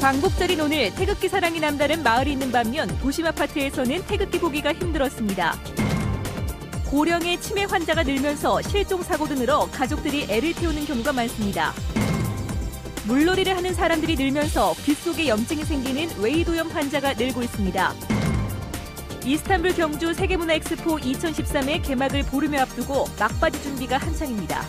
광복절인 오늘 태극기 사랑이 남다른 마을이 있는 반면 도심 아파트에서는 태극기 보기가 힘들었습니다. 고령의 치매 환자가 늘면서 실종 사고도 늘어 가족들이 애를 태우는 경우가 많습니다. 물놀이를 하는 사람들이 늘면서 귓속에 염증이 생기는 웨이도염 환자가 늘고 있습니다. 이스탄불 경주 세계문화 엑스포 2013의 개막을 보름여 앞두고 막바지 준비가 한창입니다.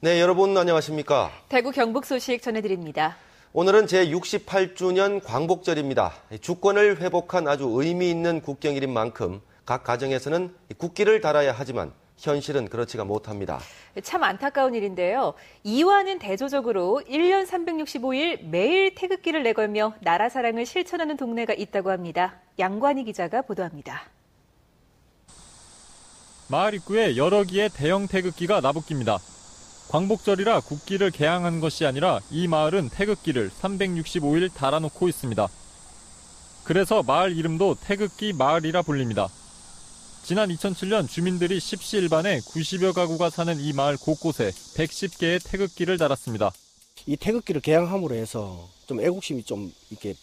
네, 여러분 안녕하십니까? 대구 경북 소식 전해드립니다. 오늘은 제68주년 광복절입니다. 주권을 회복한 아주 의미 있는 국경일인 만큼 각 가정에서는 국기를 달아야 하지만 현실은 그렇지가 못합니다. 참 안타까운 일인데요. 이화는 대조적으로 1년 365일 매일 태극기를 내걸며 나라 사랑을 실천하는 동네가 있다고 합니다. 양관희 기자가 보도합니다. 마을 입구에 여러 개의 대형 태극기가 나부낍니다. 광복절이라 국기를 개항한 것이 아니라 이 마을은 태극기를 365일 달아놓고 있습니다. 그래서 마을 이름도 태극기 마을이라 불립니다. 지난 2007년 주민들이 십시일반에 90여 가구가 사는 이 마을 곳곳에 110개의 태극기를 달았습니다. 이 태극기를 개항함으로 해서 좀 애국심이 좀 이렇게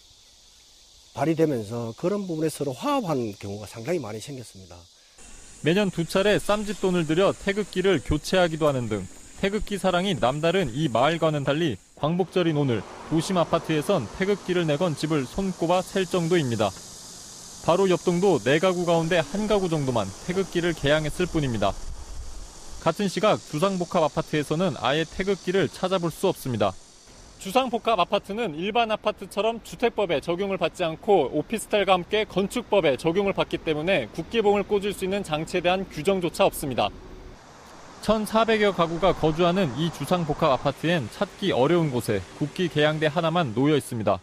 발휘되면서 그런 부분에 서로 화합하는 경우가 상당히 많이 생겼습니다. 매년 2차례 쌈짓돈을 들여 태극기를 교체하기도 하는 등 태극기 사랑이 남다른 이 마을과는 달리 광복절인 오늘 도심 아파트에선 태극기를 내건 집을 손꼽아 셀 정도입니다. 바로 옆 동도 4가구 가운데 1가구 정도만 태극기를 개항했을 뿐입니다. 같은 시각 주상복합 아파트에서는 아예 태극기를 찾아볼 수 없습니다. 주상복합 아파트는 일반 아파트처럼 주택법에 적용을 받지 않고 오피스텔과 함께 건축법에 적용을 받기 때문에 국기봉을 꽂을 수 있는 장치에 대한 규정조차 없습니다. 1,400여 가구가 거주하는 이 주상복합 아파트엔 찾기 어려운 곳에 국기 개양대 하나만 놓여 있습니다.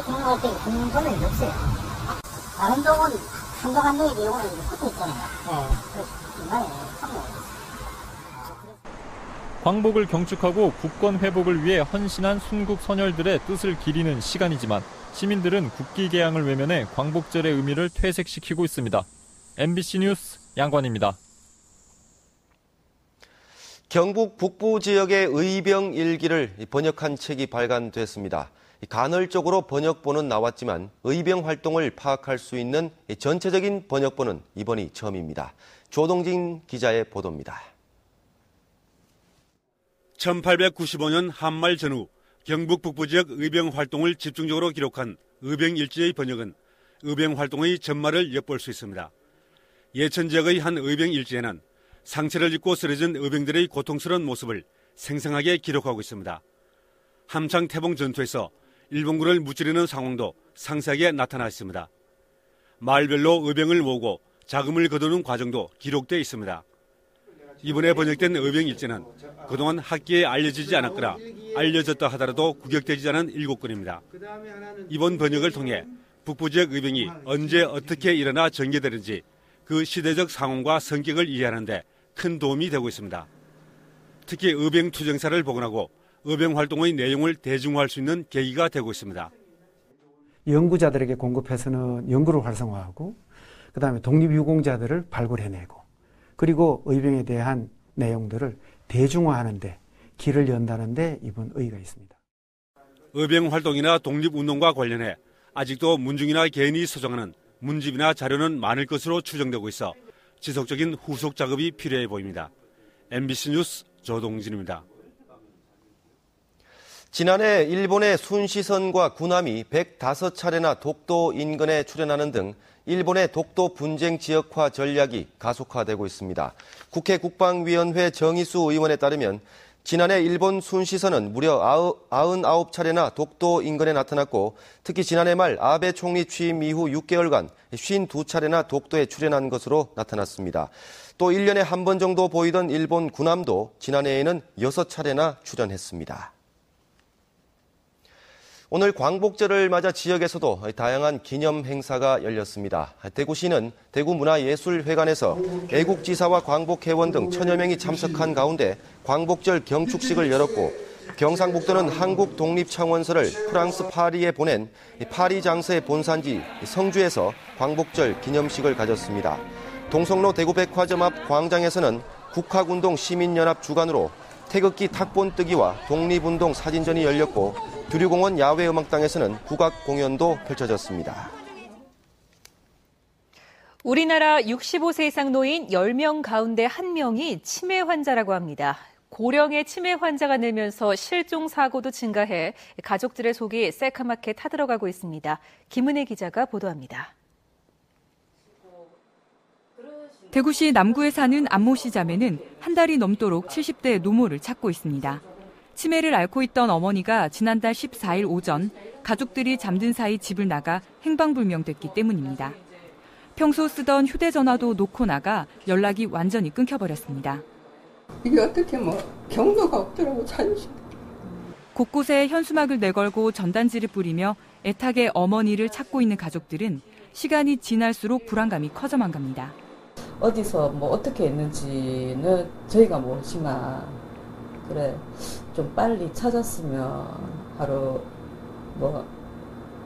통로할 때 굽는 거는 없어요. 다른 동은 한 동에 이용을 붙어 있잖아요. 중간에 광복을 경축하고 국권 회복을 위해 헌신한 순국 선열들의 뜻을 기리는 시간이지만 시민들은 국기 개양을 외면해 광복절의 의미를 퇴색시키고 있습니다. MBC 뉴스 양관입니다. 경북 북부 지역의 의병 일기를 번역한 책이 발간됐습니다. 간헐적으로 번역본은 나왔지만 의병 활동을 파악할 수 있는 전체적인 번역본은 이번이 처음입니다. 조동진 기자의 보도입니다. 1895년 한말 전후 경북 북부 지역 의병 활동을 집중적으로 기록한 의병 일지의 번역은 의병 활동의 전말을 엿볼 수 있습니다. 예천 지역의 한 의병 일지에는 상처를 입고 쓰러진 의병들의 고통스러운 모습을 생생하게 기록하고 있습니다. 함창 태봉 전투에서 일본군을 무찌르는 상황도 상세하게 나타나 있습니다. 마을별로 의병을 모으고 자금을 거두는 과정도 기록되어 있습니다. 이번에 번역된 의병 일지는 그동안 학계에 알려지지 않았거나 알려졌다 하더라도 구격되지 않은 7건입니다. 이번 번역을 통해 북부 지역 의병이 언제 어떻게 일어나 전개되는지 그 시대적 상황과 성격을 이해하는 데 큰 도움이 되고 있습니다. 특히 의병 투쟁사를 복원하고 의병 활동의 내용을 대중화할 수 있는 계기가 되고 있습니다. 연구자들에게 공급해서는 연구를 활성화하고 그다음에 독립유공자들을 발굴해내고 그리고 의병에 대한 내용들을 대중화하는 데 길을 연다는 데 이번 의의가 있습니다. 의병 활동이나 독립운동과 관련해 아직도 문중이나 개인이 소장하는 문집이나 자료는 많을 것으로 추정되고 있어 지속적인 후속 작업이 필요해 보입니다. MBC 뉴스 조동진입니다. 지난해 일본의 순시선과 군함이 105차례나 독도 인근에 출현하는 등 일본의 독도 분쟁 지역화 전략이 가속화되고 있습니다. 국회 국방위원회 정의수 의원에 따르면 지난해 일본 순시선은 무려 99차례나 독도 인근에 나타났고 특히 지난해 말 아베 총리 취임 이후 6개월간 52차례나 독도에 출현한 것으로 나타났습니다. 또 1년에 한 번 정도 보이던 일본 군함도 지난해에는 6차례나 출현했습니다. 오늘 광복절을 맞아 지역에서도 다양한 기념 행사가 열렸습니다. 대구시는 대구문화예술회관에서 애국지사와 광복회원 등 1000여 명이 참석한 가운데 광복절 경축식을 열었고 경상북도는 한국독립창원서를 프랑스 파리에 보낸 파리 장서의 본산지 성주에서 광복절 기념식을 가졌습니다. 동성로 대구백화점 앞 광장에서는 국학운동 시민연합 주관으로 태극기 탁본뜨기와 독립운동 사진전이 열렸고 두류공원 야외음악당에서는 국악 공연도 펼쳐졌습니다. 우리나라 65세 이상 노인 10명 가운데 1명이 치매 환자라고 합니다. 고령의 치매 환자가 늘면서 실종 사고도 증가해 가족들의 속이 새카맣게 타들어가고 있습니다. 김은혜 기자가 보도합니다. 대구시 남구에 사는 안모 씨 자매는 한 달이 넘도록 70대 노모를 찾고 있습니다. 치매를 앓고 있던 어머니가 지난달 14일 오전 가족들이 잠든 사이 집을 나가 행방불명됐기 때문입니다. 평소 쓰던 휴대전화도 놓고 나가 연락이 완전히 끊겨버렸습니다. 이게 어떻게 경로가 없더라고, 자연스럽게. 곳곳에 현수막을 내걸고 전단지를 뿌리며 애타게 어머니를 찾고 있는 가족들은 시간이 지날수록 불안감이 커져만 갑니다. 어디서 어떻게 했는지는 저희가 모르지만 그래 좀 빨리 찾았으면 하루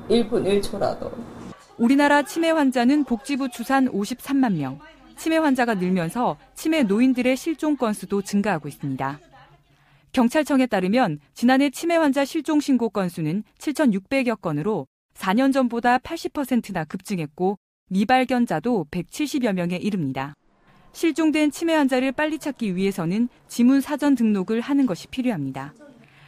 1분 1초라도. 우리나라 치매 환자는 복지부 추산 53만 명. 치매 환자가 늘면서 치매 노인들의 실종 건수도 증가하고 있습니다. 경찰청에 따르면 지난해 치매 환자 실종 신고 건수는 7,600여 건으로 4년 전보다 80%나 급증했고 미발견자도 170여 명에 이릅니다. 실종된 치매 환자를 빨리 찾기 위해서는 지문 사전 등록을 하는 것이 필요합니다.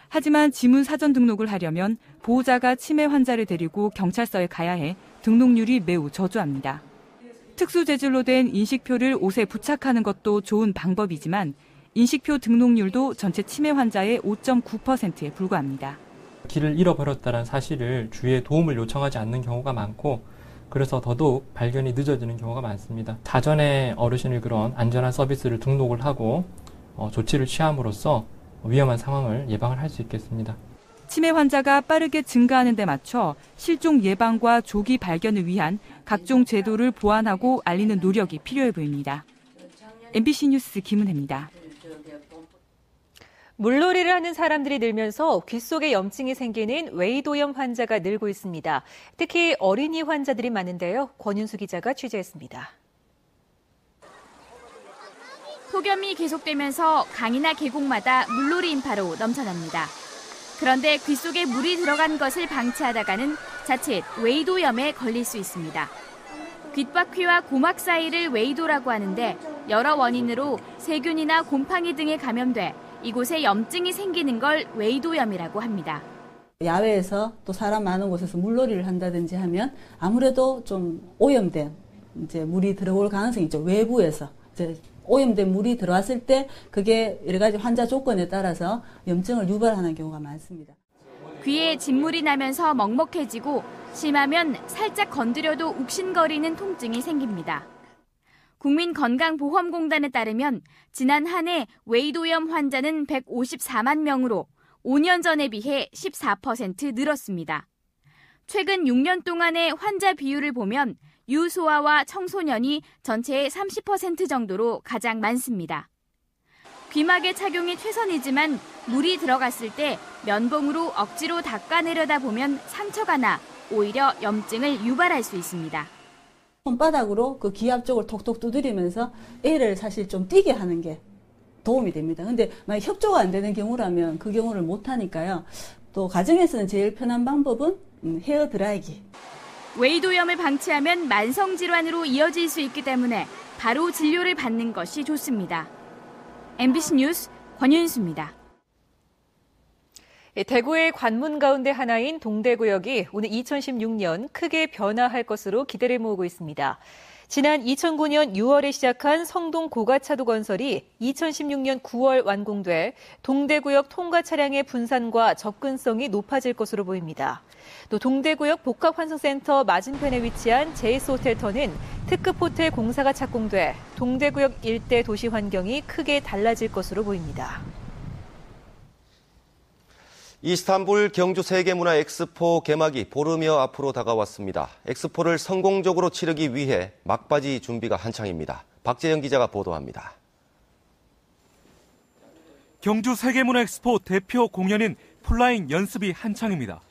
하지만 지문 사전 등록을 하려면 보호자가 치매 환자를 데리고 경찰서에 가야 해 등록률이 매우 저조합니다. 특수 재질로 된 인식표를 옷에 부착하는 것도 좋은 방법이지만 인식표 등록률도 전체 치매 환자의 5.9%에 불과합니다. 길을 잃어버렸다는 사실을 주위에 도움을 요청하지 않는 경우가 많고 그래서 더더욱 발견이 늦어지는 경우가 많습니다. 사전에 어르신의 그런 안전한 서비스를 등록을 하고 조치를 취함으로써 위험한 상황을 예방을 할 수 있겠습니다. 치매 환자가 빠르게 증가하는 데 맞춰 실종 예방과 조기 발견을 위한 각종 제도를 보완하고 알리는 노력이 필요해 보입니다. MBC 뉴스 김은혜입니다. 물놀이를 하는 사람들이 늘면서 귀 속에 염증이 생기는 웨이도염 환자가 늘고 있습니다. 특히 어린이 환자들이 많은데요. 권윤수 기자가 취재했습니다. 폭염이 계속되면서 강이나 계곡마다 물놀이 인파로 넘쳐납니다. 그런데 귀 속에 물이 들어간 것을 방치하다가는 자칫 웨이도염에 걸릴 수 있습니다. 귓바퀴와 고막 사이를 웨이도라고 하는데 여러 원인으로 세균이나 곰팡이 등에 감염돼 이곳에 염증이 생기는 걸 웨이도염이라고 합니다. 야외에서 또 사람 많은 곳에서 물놀이를 한다든지 하면 아무래도 좀 오염된 물이 들어올 가능성이 있죠. 외부에서 오염된 물이 들어왔을 때 그게 여러 가지 환자 조건에 따라서 염증을 유발하는 경우가 많습니다. 귀에 진물이 나면서 먹먹해지고 심하면 살짝 건드려도 욱신거리는 통증이 생깁니다. 국민건강보험공단에 따르면 지난 한 해 웨이도염 환자는 154만 명으로 5년 전에 비해 14% 늘었습니다. 최근 6년 동안의 환자 비율을 보면 유소아와 청소년이 전체의 30% 정도로 가장 많습니다. 귀마개 착용이 최선이지만 물이 들어갔을 때 면봉으로 억지로 닦아내려다 보면 상처가 나 오히려 염증을 유발할 수 있습니다. 손바닥으로 그 귀 앞쪽을 톡톡 두드리면서 애를 사실 좀 뛰게 하는 게 도움이 됩니다. 근데 만약 협조가 안 되는 경우라면 그 경우를 못 하니까요. 또 가정에서는 제일 편한 방법은 헤어 드라이기. 웨이도염을 방치하면 만성 질환으로 이어질 수 있기 때문에 바로 진료를 받는 것이 좋습니다. MBC 뉴스 권윤수입니다. 대구의 관문 가운데 하나인 동대구역이 오늘 2016년 크게 변화할 것으로 기대를 모으고 있습니다. 지난 2009년 6월에 시작한 성동 고가차도 건설이 2016년 9월 완공돼 동대구역 통과 차량의 분산과 접근성이 높아질 것으로 보입니다. 또 동대구역 복합환승센터 맞은편에 위치한 제이스 호텔터는 특급 호텔 공사가 착공돼 동대구역 일대 도시 환경이 크게 달라질 것으로 보입니다. 이스탄불 경주 세계문화 엑스포 개막이 보름여 앞으로 다가왔습니다. 엑스포를 성공적으로 치르기 위해 막바지 준비가 한창입니다. 박재영 기자가 보도합니다. 경주 세계문화 엑스포 대표 공연인 플라잉 연습이 한창입니다.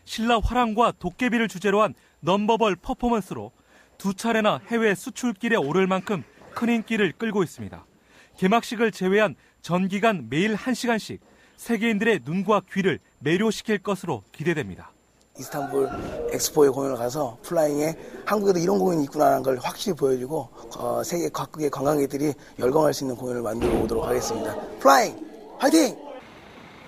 신라 화랑과 도깨비를 주제로 한 넘버벌 퍼포먼스로 두 차례나 해외 수출길에 오를 만큼 큰 인기를 끌고 있습니다. 개막식을 제외한 전기간 매일 1시간씩 세계인들의 눈과 귀를 매료시킬 것으로 기대됩니다. 이스탄불 엑스포에 공연을 가서 플라잉에 한국에도 이런 공연이 있구나라는 걸 확실히 보여주고 세계 각국의 관광객들이 열광할 수 있는 공연을 만들어 오도록 하겠습니다. 플라잉 화이팅!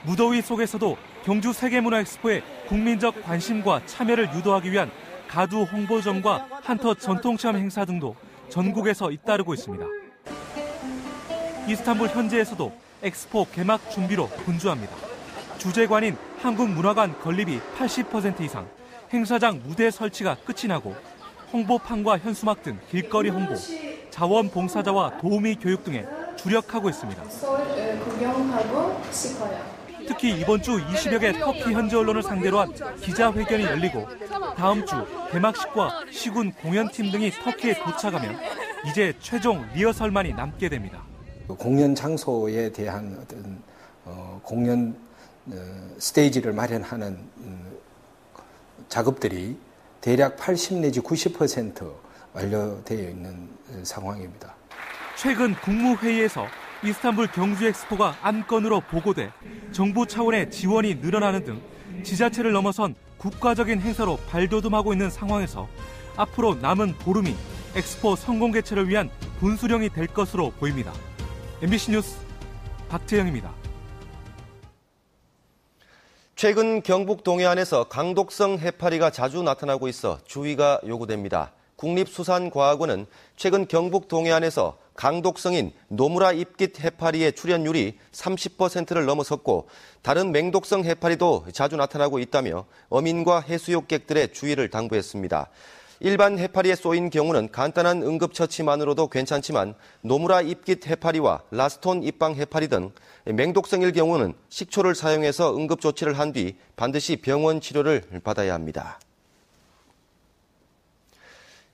무더위 속에서도 경주 세계문화엑스포의 국민적 관심과 참여를 유도하기 위한 가두 홍보점과 한터 전통체험 행사 등도 전국에서 잇따르고 있습니다. 이스탄불 현지에서도 엑스포 개막 준비로 분주합니다. 주재관인 한국문화관 건립이 80% 이상, 행사장 무대 설치가 끝이 나고 홍보판과 현수막 등 길거리 홍보, 자원봉사자와 도우미 교육 등에 주력하고 있습니다. 구경하고 싶어요. 특히 이번 주 20여 개 터키 현지 언론을 상대로 한 기자회견이 열리고 다음 주 개막식과 시군 공연팀 등이 터키에 도착하면 이제 최종 리허설만이 남게 됩니다. 공연 장소에 대한 어떤 공연 스테이지를 마련하는 작업들이 대략 80 내지 90% 완료되어 있는 상황입니다. 최근 국무회의에서 이스탄불 경주 엑스포가 안건으로 보고돼 정부 차원의 지원이 늘어나는 등 지자체를 넘어선 국가적인 행사로 발돋움하고 있는 상황에서 앞으로 남은 보름이 엑스포 성공 개최를 위한 분수령이 될 것으로 보입니다. MBC 뉴스 박재영입니다. 최근 경북 동해안에서 강독성 해파리가 자주 나타나고 있어 주의가 요구됩니다. 국립수산과학원은 최근 경북 동해안에서 강독성인 노무라 입깃 해파리의 출현율이 30%를 넘어섰고 다른 맹독성 해파리도 자주 나타나고 있다며 어민과 해수욕객들의 주의를 당부했습니다. 일반 해파리에 쏘인 경우는 간단한 응급처치만으로도 괜찮지만 노무라 입깃 해파리와 라스톤 입방 해파리 등 맹독성일 경우는 식초를 사용해서 응급조치를 한 뒤 반드시 병원 치료를 받아야 합니다.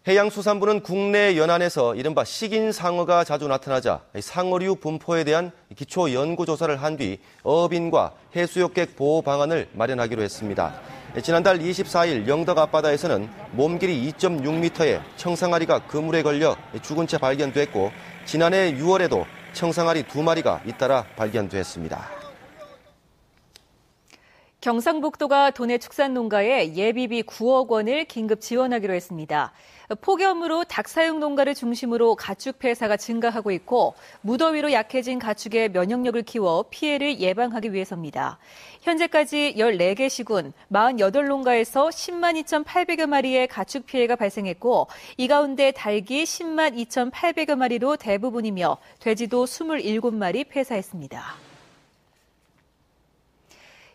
해양수산부는 국내 연안에서 이른바 식인상어가 자주 나타나자 상어류 분포에 대한 기초 연구조사를 한 뒤 어업인과 해수욕객 보호 방안을 마련하기로 했습니다. 지난달 24일 영덕 앞바다에서는 몸길이 2.6m의 청상아리가 그물에 걸려 죽은 채 발견됐고 지난해 6월에도 청상아리 2마리가 잇따라 발견됐습니다. 경상북도가 도내 축산농가에 예비비 9억 원을 긴급 지원하기로 했습니다. 폭염으로 닭 사육 농가를 중심으로 가축 폐사가 증가하고 있고 무더위로 약해진 가축의 면역력을 키워 피해를 예방하기 위해서입니다. 현재까지 14개 시군 48농가에서 10만 2,800여 마리의 가축 피해가 발생했고 이 가운데 닭이 10만 2,800여 마리로 대부분이며 돼지도 27마리 폐사했습니다.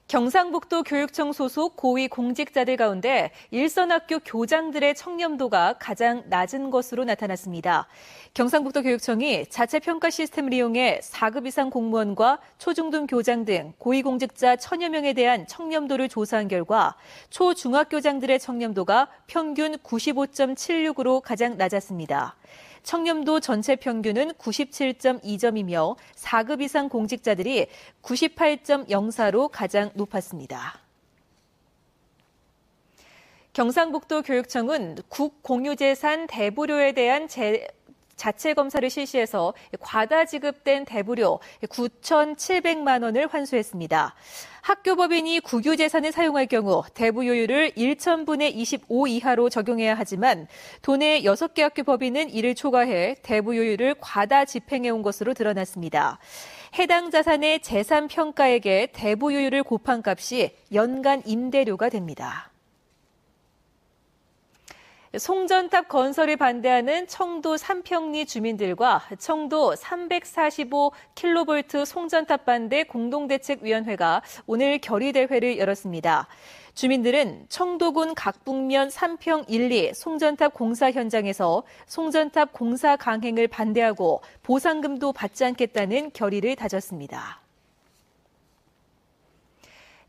경상북도 교육청 소속 고위 공직자들 가운데 일선학교 교장들의 청렴도가 가장 낮은 것으로 나타났습니다. 경상북도 교육청이 자체 평가 시스템을 이용해 4급 이상 공무원과 초중등 교장 등 고위공직자 1000여 명에 대한 청렴도를 조사한 결과 초중학교장들의 청렴도가 평균 95.76으로 가장 낮았습니다. 청렴도 전체 평균은 97.2점이며 4급 이상 공직자들이 98.04로 가장 높았습니다. 경상북도 교육청은 국공유재산 대부료에 대한 자체 검사를 실시해서 과다 지급된 대부료 9,700만 원을 환수했습니다. 학교법인이 국유재산을 사용할 경우 대부료율을 1,000분의 25 이하로 적용해야 하지만 도내 6개 학교 법인은 이를 초과해 대부료율을 과다 집행해온 것으로 드러났습니다. 해당 자산의 재산평가액에 대부료율을 곱한 값이 연간 임대료가 됩니다. 송전탑 건설을 반대하는 청도 삼평리 주민들과 청도 345kV 송전탑 반대 공동대책위원회가 오늘 결의대회를 열었습니다. 주민들은 청도군 각북면 삼평 1, 2 송전탑 공사 현장에서 송전탑 공사 강행을 반대하고 보상금도 받지 않겠다는 결의를 다졌습니다.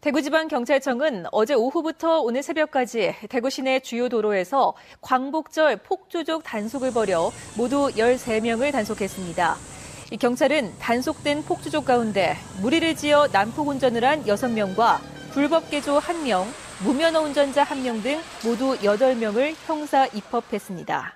대구지방경찰청은 어제 오후부터 오늘 새벽까지 대구 시내 주요 도로에서 광복절 폭주족 단속을 벌여 모두 13명을 단속했습니다. 경찰은 단속된 폭주족 가운데 무리를 지어 난폭 운전을 한 6명과 불법 개조 1명, 무면허 운전자 1명 등 모두 8명을 형사 입법했습니다.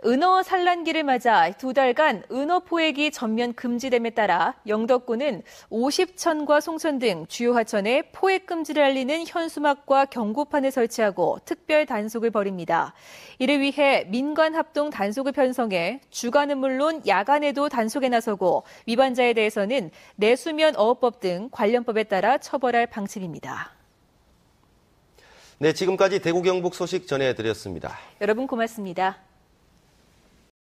은어 산란기를 맞아 2달간 은어 포획이 전면 금지됨에 따라 영덕군은 50천과 송천 등 주요 하천에 포획 금지를 알리는 현수막과 경고판을 설치하고 특별 단속을 벌입니다. 이를 위해 민관 합동 단속을 편성해 주간은 물론 야간에도 단속에 나서고 위반자에 대해서는 내수면 어업법 등 관련법에 따라 처벌할 방침입니다. 네, 지금까지 대구 경북 소식 전해드렸습니다. 여러분 고맙습니다.